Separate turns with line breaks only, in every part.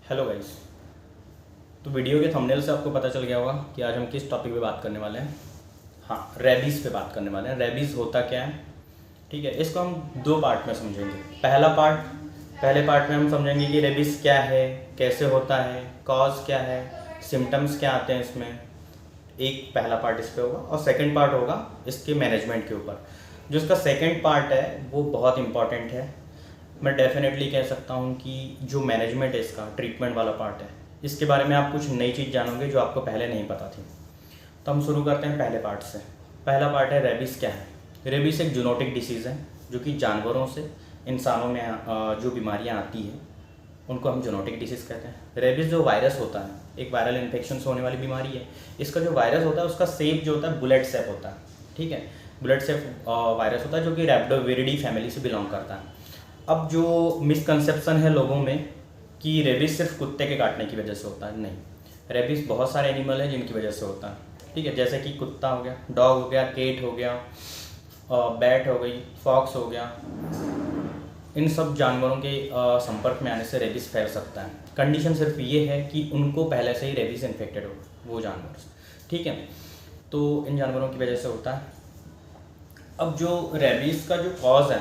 Hello guys. तो video के thumbnail से आपको पता चल गया होगा कि आज हम किस टॉपिक पे बात करने वाले हैं। हाँ, रेबीज़ पे बात करने वाले हैं। रेबीज़ होता क्या है, ठीक है। इसको हम दो पार्ट में समझेंगे। पहले पार्ट में हम समझेंगे कि रेबीज़ क्या है, कैसे होता है, कॉज क्या है, सिम्टम्स क्या आते हैं इसमें। एक पहला पार्ट इस पे होगा और सेकंड पार्ट होगा इसके मैनेजमेंट के ऊपर। जो इसका सेकंड पार्ट है वो बहुत इंपॉर्टेंट है। मैं डेफिनेटली कह सकता हूँ कि जो मैनेजमेंट है, इसका ट्रीटमेंट वाला पार्ट है, इसके बारे में आप कुछ नई चीज़ जानोगे जो आपको पहले नहीं पता थी। तो हम शुरू करते हैं पहले पार्ट से। पहला पार्ट है रेबीज़ क्या है। रेबीज़ एक जूनोटिक डिसीज़ है जो कि जानवरों से इंसानों में जो बीमारियाँ आती हैं उनको हम जूनोटिक डिसीज़ कहते हैं। रेबीज़ जो वायरस होता है, एक वायरल इन्फेक्शन से होने वाली बीमारी है। इसका जो वायरस होता है उसका सेप जो होता है बुलेट सेप होता है, ठीक है। बुलेट सेप वायरस होता है जो कि रैप्डोविरिडी फैमिली से बिलोंग करता है। अब जो मिसकंसेप्शन है लोगों में कि रेबीज़ सिर्फ कुत्ते के काटने की वजह से होता है, नहीं। रेबीज़ बहुत सारे एनिमल हैं जिनकी वजह से होता है, ठीक है। जैसे कि कुत्ता हो गया, डॉग हो गया, केट हो गया, बैट हो गई, फॉक्स हो गया। इन सब जानवरों के संपर्क में आने से रेबीज़ फैल सकता है। कंडीशन सिर्फ ये है कि उनको पहले से ही रेबीज़ इन्फेक्टेड हो वो जानवर, ठीक है। तो इन जानवरों की वजह से होता है। अब जो रेबीज़ का जो कॉज है,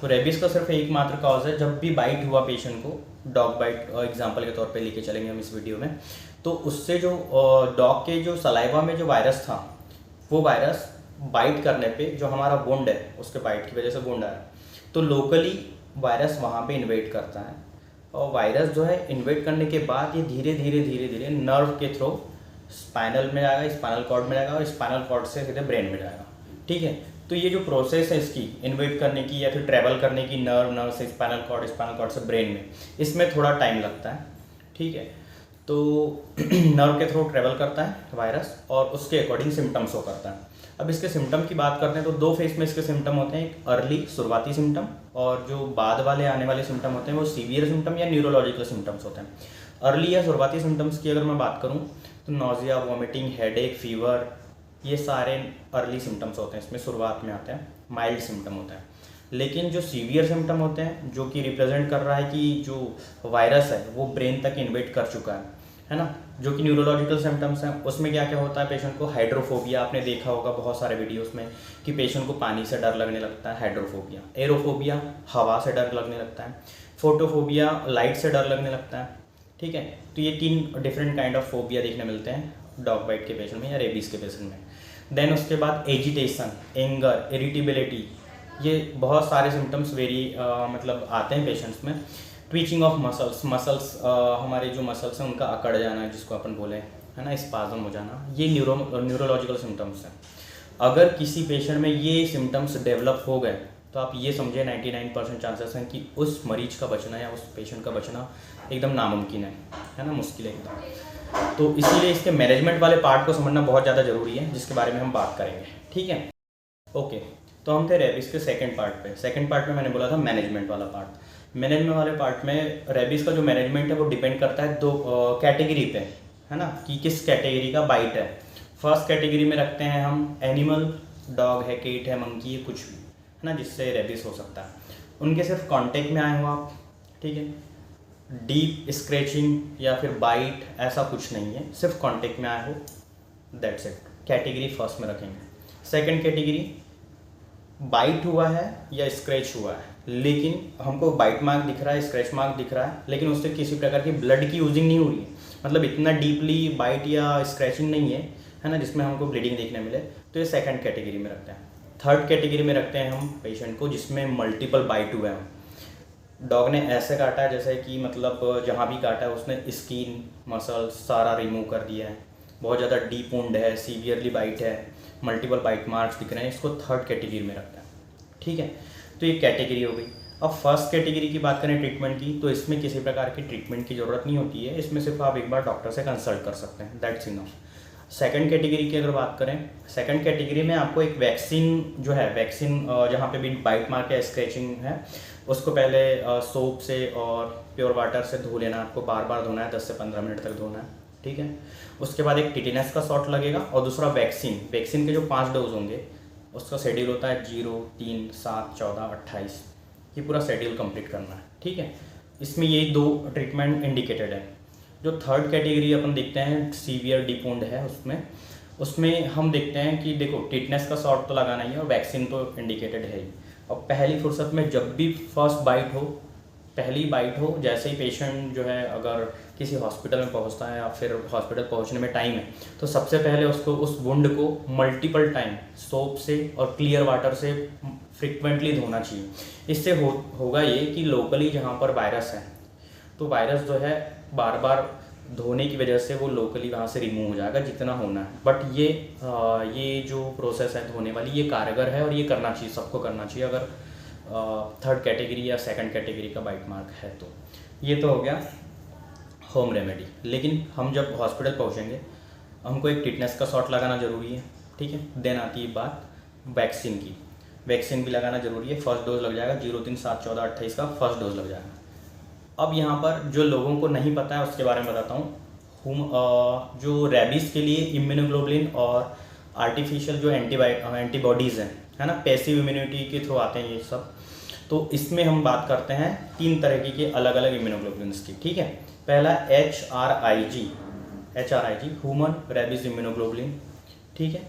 तो रेबीज़ का सिर्फ एकमात्र कॉज है जब भी बाइट हुआ पेशेंट को, डॉग बाइट एग्जांपल के तौर पे लेके चलेंगे हम इस वीडियो में। तो उससे जो डॉग के जो सलाइवा में जो वायरस था, वो वायरस बाइट करने पे जो हमारा वुंड है, उसके बाइट की वजह से वुंड आया, तो लोकली वायरस वहाँ पे इन्वेट करता है। और वायरस जो है इन्वेट करने के बाद ये धीरे धीरे नर्व के थ्रू स्पाइनल में जाएगा, स्पाइनल कॉर्ड में जाएगा और स्पाइनल कॉर्ड से सीधे ब्रेन में जाएगा, ठीक है। तो ये जो प्रोसेस है इसकी इन्वेट करने की या फिर ट्रैवल करने की नर्व से स्पाइनल कॉर्ड से ब्रेन में, इसमें थोड़ा टाइम लगता है, ठीक है। तो नर्व के थ्रू ट्रैवल करता है वायरस और उसके अकॉर्डिंग सिम्टम्स शो करता है। अब इसके सिम्टम की बात करते हैं तो दो फेज में इसके सिम्टम होते हैं, एक अर्ली शुरुआती सिम्टम और जो बाद वाले आने वाले सिम्टम होते हैं वो सीवियर सिम्टम या न्यूरोलॉजिकल सिम्टम्स होते हैं। अर्ली या शुरुआती सिम्टम्स की अगर मैं बात करूँ तो नोजिया, वॉमिटिंग, हेडेक, फीवर, ये सारे अर्ली सिम्टम्स होते हैं, इसमें शुरुआत में आते हैं, माइल्ड सिम्टम होते हैं। लेकिन जो सीवियर सिम्टम होते हैं जो कि रिप्रेजेंट कर रहा है कि जो वायरस है वो ब्रेन तक इन्वेट कर चुका है ना, जो कि न्यूरोलॉजिकल सिम्टम्स हैं, उसमें क्या क्या होता है, पेशेंट को हाइड्रोफोबिया, आपने देखा होगा बहुत सारे वीडियोस में कि पेशेंट को पानी से डर लगने लगता है, हाइड्रोफोबिया। एरोफोबिया, हवा से डर लगने लगता है। फोटोफोबिया, लाइट से डर लगने लगता है, ठीक है। तो ये 3 डिफरेंट काइंड ऑफ फोबिया देखने मिलते हैं डॉग बाइट के पेशेंट में या रेबीज़ के पेशेंट में। देन उसके बाद एजिटेशन, एंगर, इरिटेबिलिटी, ये बहुत सारे सिम्टम्स मतलब आते हैं पेशेंट्स में। ट्विचिंग ऑफ मसल्स हमारे जो मसल्स हैं उनका अकड़ जाना, जिसको अपन बोले है ना, स्पाज्म हो जाना, ये न्यूरोलॉजिकल सिम्टम्स हैं। अगर किसी पेशेंट में ये सिम्टम्स डेवलप हो गए तो आप ये समझे 99% चांसेस हैं कि उस मरीज का बचना या उस पेशेंट का बचना एकदम नामुमकिन है ना, मुश्किल है एकदम। तो इसीलिए इसके मैनेजमेंट वाले पार्ट को समझना बहुत ज़्यादा ज़रूरी है, जिसके बारे में हम बात करेंगे, ठीक है। ओके, तो हम थे रेबीज़ के सेकंड पार्ट पे। सेकंड पार्ट में मैंने बोला था मैनेजमेंट वाला पार्ट। मैनेजमेंट वाले पार्ट में रेबीज़ का जो मैनेजमेंट है वो डिपेंड करता है 2 कैटेगरी पे, है ना, कि किस कैटेगरी का बाइट है। फर्स्ट कैटेगरी में रखते हैं हम एनिमल, डॉग है, केट है, मंकी है, कुछ भी, है ना, जिससे रेबीज़ हो सकता है। उनके सिर्फ कांटेक्ट में आए हो आप, ठीक है। डीप स्क्रैचिंग या फिर बाइट ऐसा कुछ नहीं है, सिर्फ कांटेक्ट में आए हो, दैट्स इट। कैटेगरी फर्स्ट में रखेंगे। सेकंड कैटेगरी, बाइट हुआ है या स्क्रैच हुआ है, लेकिन हमको बाइट मार्क दिख रहा है, स्क्रैच मार्क दिख रहा है, लेकिन उससे किसी प्रकार की ब्लड की यूजिंग नहीं हो रही है, मतलब इतना डीपली बाइट या स्क्रैचिंग नहीं है ना, जिसमें हमको ब्लीडिंग देखने मिले, तो ये सेकंड कैटेगरी में रखते हैं। थर्ड कैटेगरी में रखते हैं हम पेशेंट को जिसमें मल्टीपल बाइट हुए हैं। डॉग ने ऐसे काटा है जैसे कि मतलब जहाँ भी काटा है उसने स्किन, मसल सारा रिमूव कर दिया है, बहुत ज़्यादा डीप वुंड है, सीवियरली बाइट है, मल्टीपल बाइट मार्क्स दिख रहे हैं, इसको थर्ड कैटेगरी में रखते हैं, ठीक है। तो ये कैटेगरी हो गई। अब फर्स्ट कैटेगरी की बात करें ट्रीटमेंट की, तो इसमें किसी प्रकार की ट्रीटमेंट की ज़रूरत नहीं होती है, इसमें सिर्फ आप एक बार डॉक्टर से कंसल्ट कर सकते हैं, दैट्स इनफ। सेकंड कैटेगरी की अगर बात करें, सेकंड कैटेगरी में आपको एक वैक्सीन जो है, वैक्सीन जहाँ पे भी बाइट मार्क या स्क्रैचिंग है उसको पहले सोप से और प्योर वाटर से धो लेना, आपको बार बार धोना है, 10 से 15 मिनट तक धोना है, ठीक है। उसके बाद एक टिटेनस का शॉट लगेगा और दूसरा वैक्सीन के जो 5 डोज होंगे उसका शेड्यूल होता है 0, 3, 7, 14, 28, ये पूरा शेड्यूल कंप्लीट करना है, ठीक है। इसमें ये 2 ट्रीटमेंट इंडिकेटेड है। जो थर्ड कैटेगरी अपन देखते हैं सीवियर डीप वुंड है, उसमें हम देखते हैं कि देखो टिटनेस का शॉट तो लगाना ही है और वैक्सीन तो इंडिकेटेड है ही। और पहली फुर्सत में जब भी पहली बाइट हो, जैसे ही पेशेंट जो है अगर किसी हॉस्पिटल में पहुंचता है या फिर हॉस्पिटल पहुंचने में टाइम है, तो सबसे पहले उसको उस वुंड को मल्टीपल टाइम सोप से और क्लियर वाटर से फ्रिक्वेंटली धोना चाहिए। इससे होगा ये कि लोकली जहाँ पर वायरस है, तो वायरस जो है बार बार धोने की वजह से वो लोकली वहाँ से रिमूव हो जाएगा जितना होना है। बट ये जो प्रोसेस है धोने वाली, ये कारगर है और ये करना चाहिए, सबको करना चाहिए अगर थर्ड कैटेगरी या सेकंड कैटेगरी का बाइट मार्क है। तो ये तो हो गया होम रेमेडी। लेकिन हम जब हॉस्पिटल पहुँचेंगे हमको एक टिटनेस का शॉट लगाना ज़रूरी है, ठीक है। देन आती है बात वैक्सीन की। वैक्सीन भी लगाना ज़रूरी है, फर्स्ट डोज लग जाएगा 03/7/14/28 का फर्स्ट डोज लग जाएगा। अब यहाँ पर जो लोगों को नहीं पता है उसके बारे में बताता हूँ। जो रेबीज़ के लिए इम्यूनोग्लोबुलिन और आर्टिफिशियल जो एंटीबॉडीज़ हैं, है ना, पैसिव इम्यूनिटी के थ्रू आते हैं ये सब। तो इसमें हम बात करते हैं 3 तरह के अलग अलग इम्यूनोग्लोबुलिन्स की, ठीक है। पहला HRIG ह्यूमन रेबीज़ इम्यूनोग्लोबुलिन, ठीक है।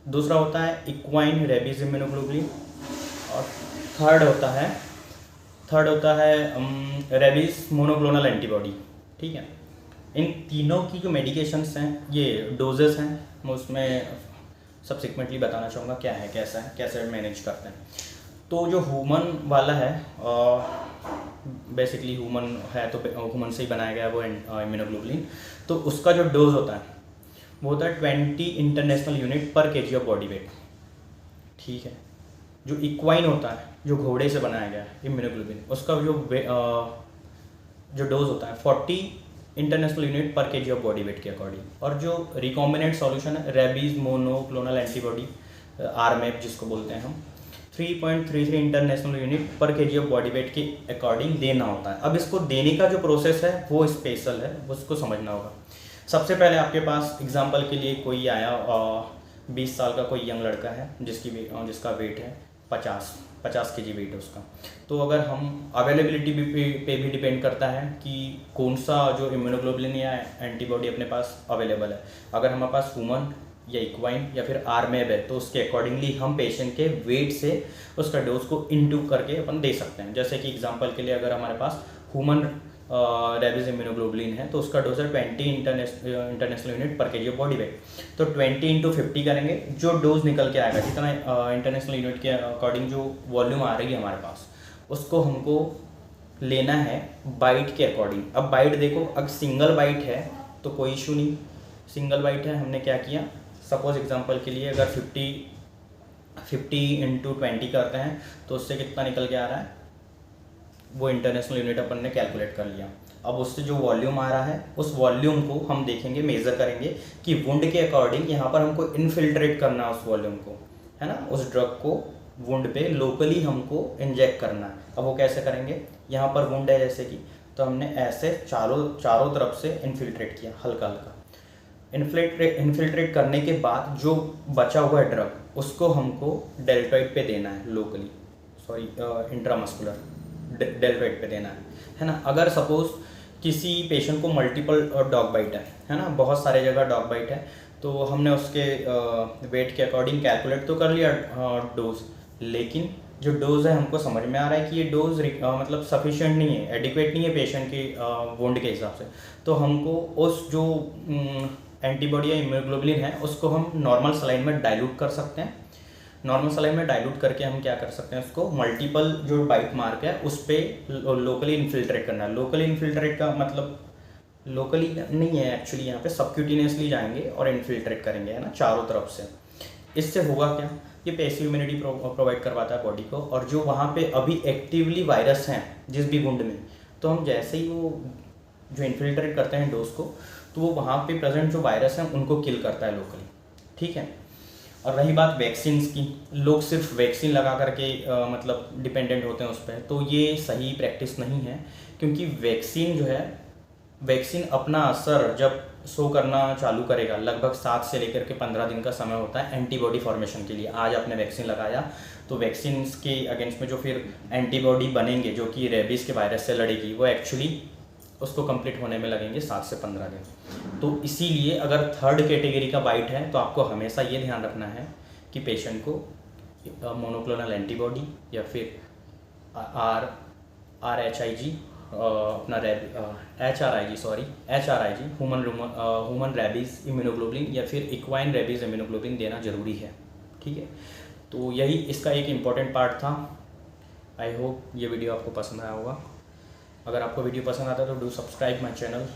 दूसरा होता है इक्वाइन रेबीज़ इम्यूनोग्लोबुलिन और थर्ड होता है रेबीज़ मोनोक्लोनल एंटीबॉडी, ठीक है। इन तीनों की जो मेडिकेशंस हैं, ये डोजेस हैं, मैं उसमें सब्सिक्वेंटली बताना चाहूँगा क्या है, कैसे मैनेज करते हैं। तो जो ह्यूमन वाला है, बेसिकली ह्यूमन है तो ह्यूमन से ही बनाया गया वो इम्यूनोग्लोबुलिन। तो उसका जो डोज होता है वो होता है 20 इंटरनेशनल यूनिट पर kg ऑफ बॉडी वेट, ठीक है। जो इक्वाइन होता है, जो घोड़े से बनाया गया है इम्यूनोग्लोबुलिन, उसका जो डोज होता है 40 इंटरनेशनल यूनिट पर kg ऑफ बॉडी वेट के अकॉर्डिंग। और जो रिकॉम्बिनेंट सॉल्यूशन है रेबीज़ मोनोक्लोनल एंटीबॉडी RMAP जिसको बोलते हैं हम, 3.33 इंटरनेशनल यूनिट पर kg ऑफ बॉडी वेट के अकॉर्डिंग देना होता है। अब इसको देने का जो प्रोसेस है वो स्पेशल है, उसको समझना होगा। सबसे पहले आपके पास एग्जांपल के लिए कोई आया 20 साल का कोई यंग लड़का है जिसका वेट है 50 kg वेट है उसका। तो अगर हम अवेलेबिलिटी पे भी डिपेंड करता है कि कौन सा जो इम्यूनोग्लोबुलिन या एंटीबॉडी अपने पास अवेलेबल है। अगर हमारे पास ह्यूमन या इक्वाइन या फिर RMAP है तो उसके अकॉर्डिंगली हम पेशेंट के वेट से उसका डोज को इंटू करके अपन दे सकते हैं। जैसे कि एग्जांपल के लिए अगर हमारे पास ह्यूमन रेबीज़ इम्यूनोग्लोबुलिन है तो उसका डोज है 20 इंटरनेशनल यूनिट पर kg ऑफ बॉडी वेट। तो 20 × 50 करेंगे, जो डोज निकल के आएगा, जितना इंटरनेशनल यूनिट के अकॉर्डिंग जो वॉल्यूम आ रही है हमारे पास, उसको हमको लेना है बाइट के अकॉर्डिंग। अब बाइट देखो, अगर सिंगल बाइट है तो कोई इशू नहीं, सिंगल बाइट है, हमने क्या किया, सपोज एग्जांपल के लिए अगर 50 × 20 करते हैं तो उससे कितना निकल के आ रहा है, वो इंटरनेशनल यूनिट अपन ने कैलकुलेट कर लिया। अब उससे जो वॉल्यूम आ रहा है उस वॉल्यूम को हम देखेंगे, मेज़र करेंगे कि वुंड के अकॉर्डिंग यहाँ पर हमको इन्फिल्ट्रेट करना है उस वॉल्यूम को, है ना, उस ड्रग को वुंड पे लोकली हमको इंजेक्ट करना है। अब वो कैसे करेंगे, यहाँ पर वुंड है जैसे कि, तो हमने ऐसे चारों तरफ से इन्फिल्ट्रेट किया, हल्का हल्का इन्फिल्ट्रेट करने के बाद जो बचा हुआ है ड्रग उसको हमको डेल्टॉइड पे देना है लोकली, इंट्रामस्कुलर डेल्टॉइड पे देना है ना। अगर सपोज किसी पेशेंट को मल्टीपल डॉग बाइट है ना, बहुत सारे जगह डॉग बाइट है, तो हमने उसके वेट के अकॉर्डिंग कैलकुलेट तो कर लिया डोज, लेकिन जो डोज़ है हमको समझ में आ रहा है कि ये डोज मतलब सफिशिएंट नहीं है, एडिक्वेट नहीं है पेशेंट की वुंड के हिसाब से। तो हमको उस जो एंटीबॉडी या इम्यूनोग्लोबुलिन है उसको हम नॉर्मल सलाइन में डाइल्यूट कर सकते हैं। नॉर्मल सलाइन में डाइल्यूट करके हम क्या कर सकते हैं, उसको मल्टीपल जो बाइट मार्क है उस पर लोकली इन्फिल्ट्रेट करना है। लोकली इन्फिल्ट्रेट का मतलब लोकली नहीं है एक्चुअली, यहाँ पे सबक्यूटेनियसली जाएंगे और इन्फिल्ट्रेट करेंगे, है ना, चारों तरफ से। इससे होगा क्या, ये पैसिव इम्यूनिटी प्रोवाइड करवाता है बॉडी को। और जो वहाँ पे अभी एक्टिवली वायरस हैं जिस भी वुंड में, तो हम जैसे ही वो जो इन्फिल्ट्रेट करते हैं डोज को, तो वो वहाँ पे प्रेजेंट जो वायरस हैं उनको किल करता है लोकली, ठीक है। और रही बात वैक्सीन्स की, लोग सिर्फ वैक्सीन लगा करके मतलब डिपेंडेंट होते हैं उस पर, तो ये सही प्रैक्टिस नहीं है। क्योंकि वैक्सीन जो है, वैक्सीन अपना असर जब शो करना चालू करेगा, लगभग 7 से लेकर के 15 दिन का समय होता है एंटीबॉडी फॉर्मेशन के लिए। आज आपने वैक्सीन लगाया तो वैक्सीन के अगेंस्ट में जो फिर एंटीबॉडी बनेंगे जो कि रेबीज़ के वायरस से लड़ेगी, वो एक्चुअली उसको कंप्लीट होने में लगेंगे 7 से 15 दिन। तो इसीलिए अगर थर्ड कैटेगरी का बाइट है तो आपको हमेशा ये ध्यान रखना है कि पेशेंट को मोनोक्लोनल एंटीबॉडी या फिर RHIG अपना HRIG ह्यूमन रेबीज़ इम्यूनोग्लोबुलिन या फिर इक्वाइन रेबीज़ इम्यूनोग्लोबुलिन देना ज़रूरी है। ठीक है, तो यही इसका एक इम्पॉर्टेंट पार्ट था। आई होप ये वीडियो आपको पसंद आया होगा। अगर आपको वीडियो पसंद आता है तो डू सब्सक्राइब माई चैनल